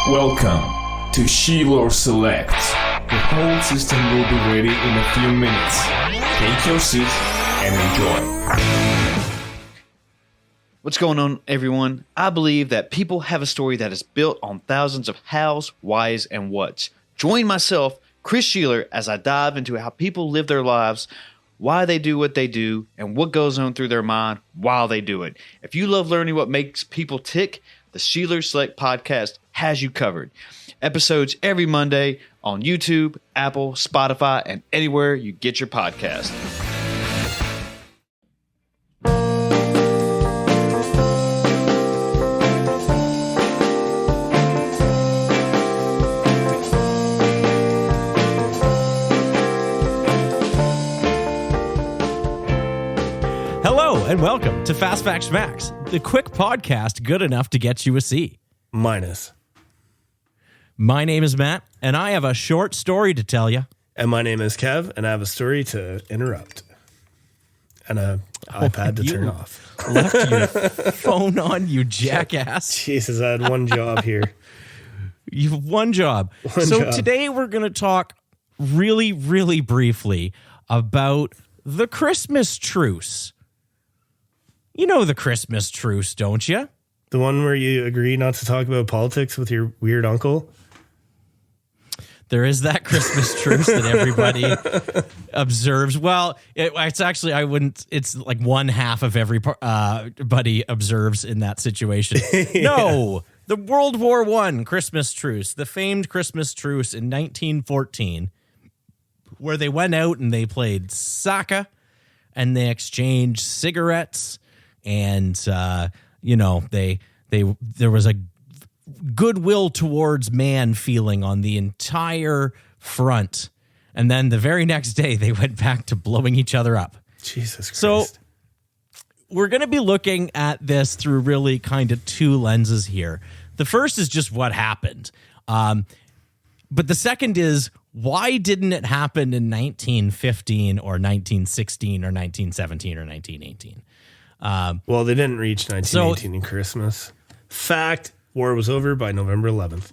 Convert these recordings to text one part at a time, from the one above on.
Welcome to Sheila Selects. The whole system will be ready in a few minutes. Take your seat and enjoy. What's going on, everyone? I believe that people have a story that is built on thousands of hows, whys, and whats. Join myself, Chris Sheeler, as I dive into how people live their lives, why they do what they do, and what goes on through their mind while they do it. If you love learning what makes people tick, the Sheeler Select podcast has you covered. Episodes every Monday on YouTube, Apple, Spotify, and anywhere you get your podcast. Hello and welcome to Fast Facts Schmacts, the quick podcast good enough to get you a C. Minus. My name is Matt, and I have a short story to tell you. And my name is Kev, and I have a story to interrupt. And an iPad to turn off. Left your phone on, you jackass. Jesus, I had one job here. You have one job. Today we're going to talk really, really briefly about the Christmas truce. You know the Christmas truce, don't you? The one where you agree not to talk about politics with your weird uncle? There is that Christmas truce that everybody observes. Well, it's actually, it's like one half of everybody observes in that situation. Yeah. No, the World War I Christmas truce, the famed Christmas truce in 1914, where they went out and they played soccer and they exchanged cigarettes and, there was a goodwill towards man feeling on the entire front. And then the very next day, they went back to blowing each other up. Jesus Christ. So we're going to be looking at this through really kind of two lenses here. The first is just what happened. But the second is, why didn't it happen in 1915 or 1916 or 1917 or 1918? Well, they didn't reach 1918 in Christmas. Fact, war was over by November 11th.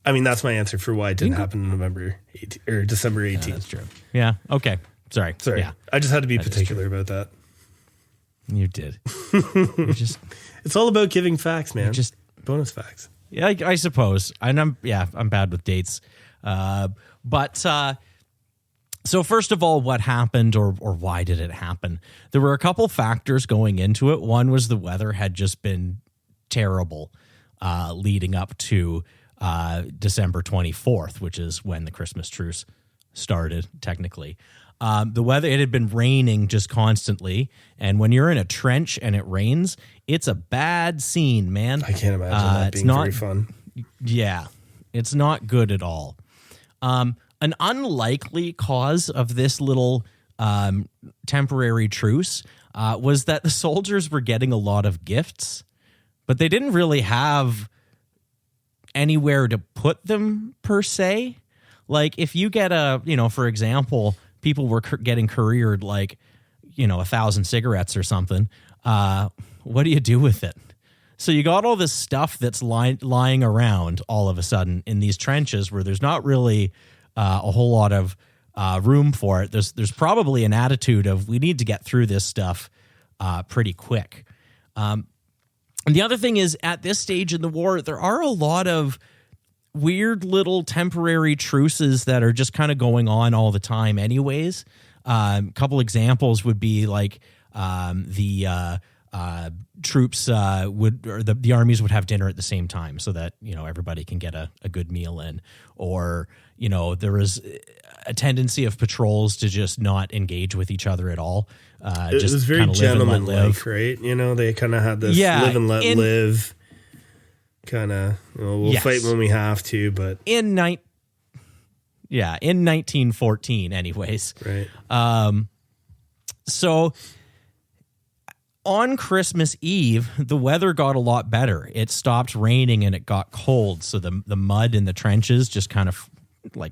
I mean, that's my answer for why it didn't happen in December 18th. That's true. Yeah. Okay. Sorry. Yeah. I just had to be particular about that. You did. It's all about giving facts, man. Just bonus facts. Yeah, I suppose. And I'm bad with dates. So first of all, what happened or why did it happen? There were a couple factors going into it. One was the weather had just been terrible leading up to December 24th, which is when the Christmas truce started, technically. The weather, it had been raining just constantly. And when you're in a trench and it rains, it's a bad scene, man. I can't imagine that being very fun. Yeah, it's not good at all. An unlikely cause of this little temporary truce was that the soldiers were getting a lot of gifts, but they didn't really have anywhere to put them per se. Like if you get for example, people were getting couriered 1,000 cigarettes or something. What do you do with it? So you got all this stuff that's lying around all of a sudden in these trenches where there's not really a whole lot of room for it. There's probably an attitude of we need to get through this stuff pretty quick. And the other thing is at this stage in the war, there are a lot of weird little temporary truces that are just kind of going on all the time anyways. A couple examples would be like the troops the armies would have dinner at the same time so that, everybody can get a good meal in. Or, there was a tendency of patrols to just not engage with each other at all. It was very gentlemanlike, right? They kind of had this live and let live kind of, we'll fight when we have to, but in 1914 anyways. Right. So on Christmas Eve, the weather got a lot better. It stopped raining and it got cold. So the mud in the trenches just kind of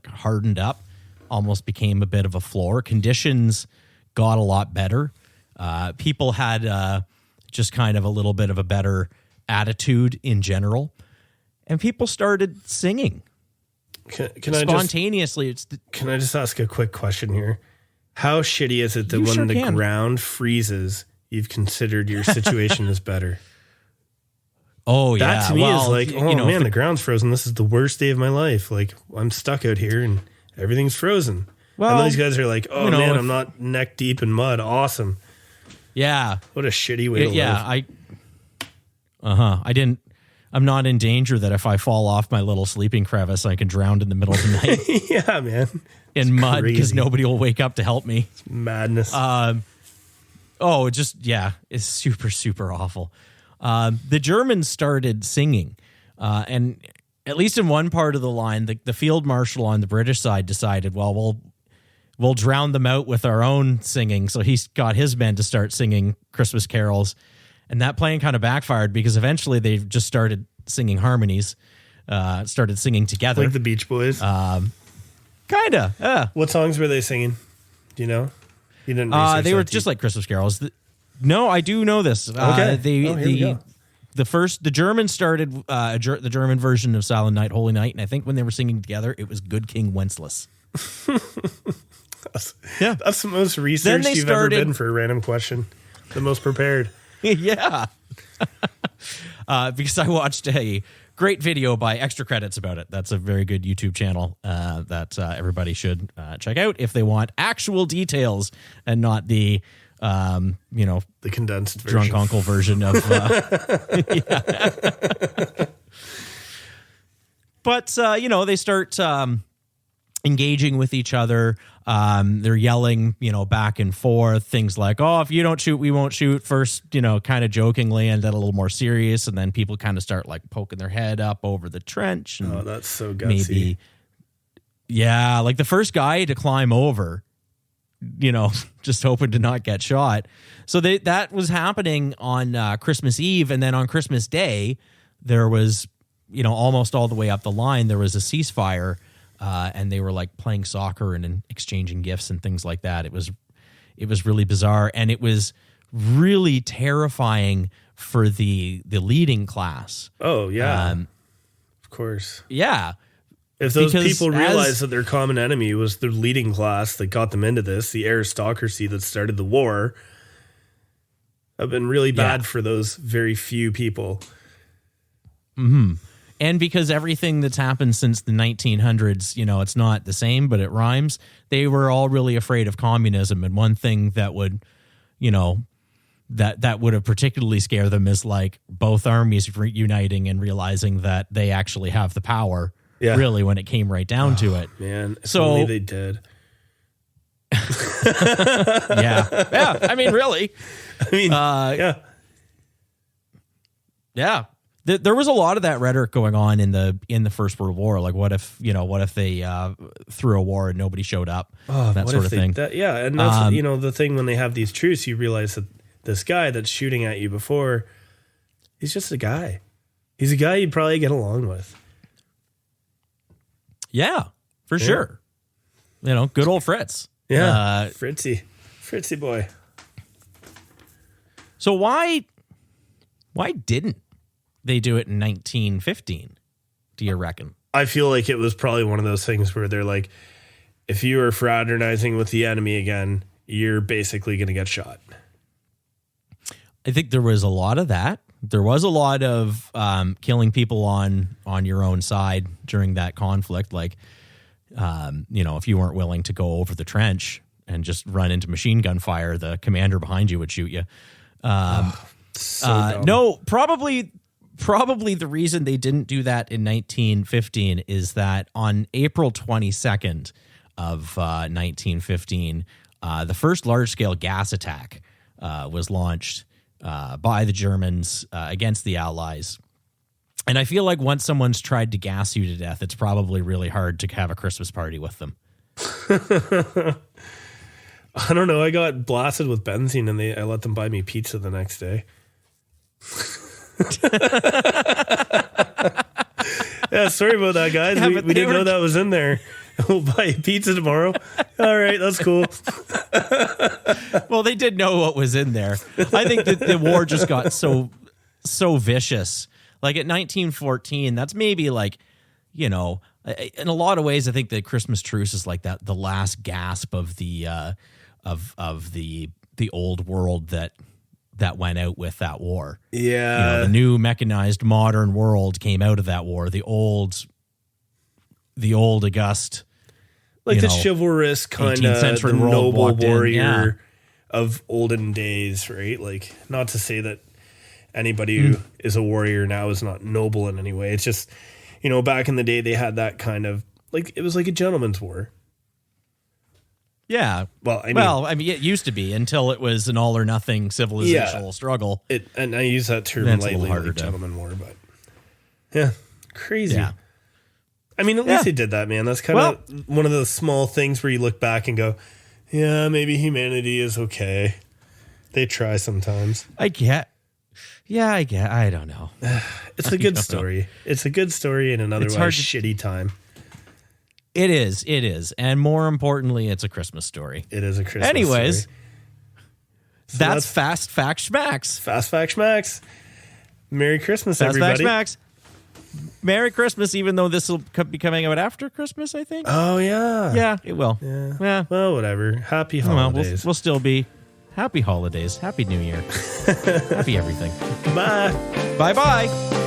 hardened up, almost became a bit of a floor. Conditions got a lot better. People had just kind of a little bit of a better attitude in general. and people started singing Can I spontaneously. can I just ask a quick question here? How shitty is it that You when sure the can. ground freezes, you've considered your situation is better? Oh yeah, That to me is like, oh you know, man, the ground's frozen. This is the worst day of my life. Like I'm stuck out here and everything's frozen. Well, and these guys are like, oh you know, man, if- I'm not neck deep in mud. Awesome. yeah, What a shitty way to live. I'm not in danger that if I fall off my little sleeping crevice, I can drown in the middle of the night Yeah, man. in mud because crazy. nobody will wake up to help me. Madness. It's super, super awful. The Germans started singing, and at least in one part of the line, the field marshal on the British side decided, well, we'll drown them out with our own singing. So he's got his men to start singing Christmas carols, and that plan kind of backfired because eventually they just started singing harmonies, started singing together. like the Beach Boys. Kinda. What songs were they singing? Do you know? You didn't. They were just like Christmas carols. No, I do know this. Okay. Here we go. The Germans started the German version of Silent Night, Holy Night, and I think when they were singing together, it was Good King Wenceslas. Yeah. That's the most researched they you've ever been for a random question. The most prepared. Yeah. Because I watched a great video by Extra Credits about it. That's a very good YouTube channel that everybody should check out if they want actual details and not the The condensed version. drunk uncle version of But they start engaging with each other. They're yelling, back and forth, things like, oh, if you don't shoot, we won't shoot. First, kind of jokingly, and then a little more serious, and then people kind of start like poking their head up over the trench. And Oh, that's so gutsy. like the first guy to climb over, just hoping to not get shot. So that was happening on Christmas Eve, and then on Christmas Day, there was, almost all the way up the line, there was a ceasefire. And they were like playing soccer and exchanging gifts and things like that. It was really bizarre, and it was really terrifying for the leading class. Oh yeah, of course. Yeah, If those Because people realized that their common enemy was the leading class that got them into this, the aristocracy that started the war, have been really bad for those very few people. and because everything that's happened since the 1900s, it's not the same, but it rhymes. They were all really afraid of communism, and one thing that would, that would have particularly scared them is like both armies uniting and realizing that they actually have the power. Yeah. Really, when it came right down to it. Man, if So- only they did. Yeah. I mean, really. I mean, yeah. Yeah. There was a lot of that rhetoric going on in the First World War. Like, what if they threw a war and nobody showed up? That What sort if of thing. And that's the thing when they have these truce, you realize that this guy that's shooting at you before, he's just a guy. He's a guy you'd probably get along with. Yeah, for sure. Good old Fritz. Yeah, Fritzy boy. So why didn't they do it in 1915? Do you reckon? I feel like it was probably one of those things where they're like, if you are fraternizing with the enemy again, you're basically going to get shot. I think there was a lot of that. There was a lot of killing people on your own side during that conflict. Like, if you weren't willing to go over the trench and just run into machine gun fire, the commander behind you would shoot you. No, probably the reason they didn't do that in 1915 is that on April 22nd of 1915, the first large-scale gas attack was launched by the Germans against the Allies. And I feel like once someone's tried to gas you to death, it's probably really hard to have a Christmas party with them. I don't know. I got blasted with benzene and I let them buy me pizza the next day. Yeah, sorry about that, guys. Yeah, we didn't know that was in there. We'll buy you pizza tomorrow. All right, that's cool. Well, they did know what was in there. I think that the war just got so vicious Like at 1914, that's maybe like, in a lot of ways, I think the Christmas truce is like that, the last gasp of the of the old world that went out with that war. Yeah. The new mechanized modern world came out of that war. The old august, like the chivalrous kind of the noble warrior of olden days, right? Like, not to say that anybody who is a warrior now is not noble in any way. It's just, back in the day they had that kind of, like, it was like a gentleman's war. Yeah. Well, I mean, it used to be until it was an all or nothing civilizational struggle. And I use that term lightly, like gentleman war, but yeah, crazy. Yeah. I mean, at least they did that, man. That's kind of one of those small things where you look back and go, yeah, maybe humanity is okay. They try sometimes. I don't know. It's a good story. It's a good story in an otherwise shitty time. It is. And more importantly, it's a Christmas story. It is a Christmas Anyways, story. So that's Fast Facts Schmacts. Fast Facts Schmacts. Merry Christmas, everybody. Fast Facts Schmacts. Merry Christmas, even though this will be coming out after Christmas, I think. Oh, yeah. Yeah, it will. Yeah. Well, whatever. Happy holidays. We'll still be happy holidays. Happy New Year. Happy everything. Bye. Bye-bye.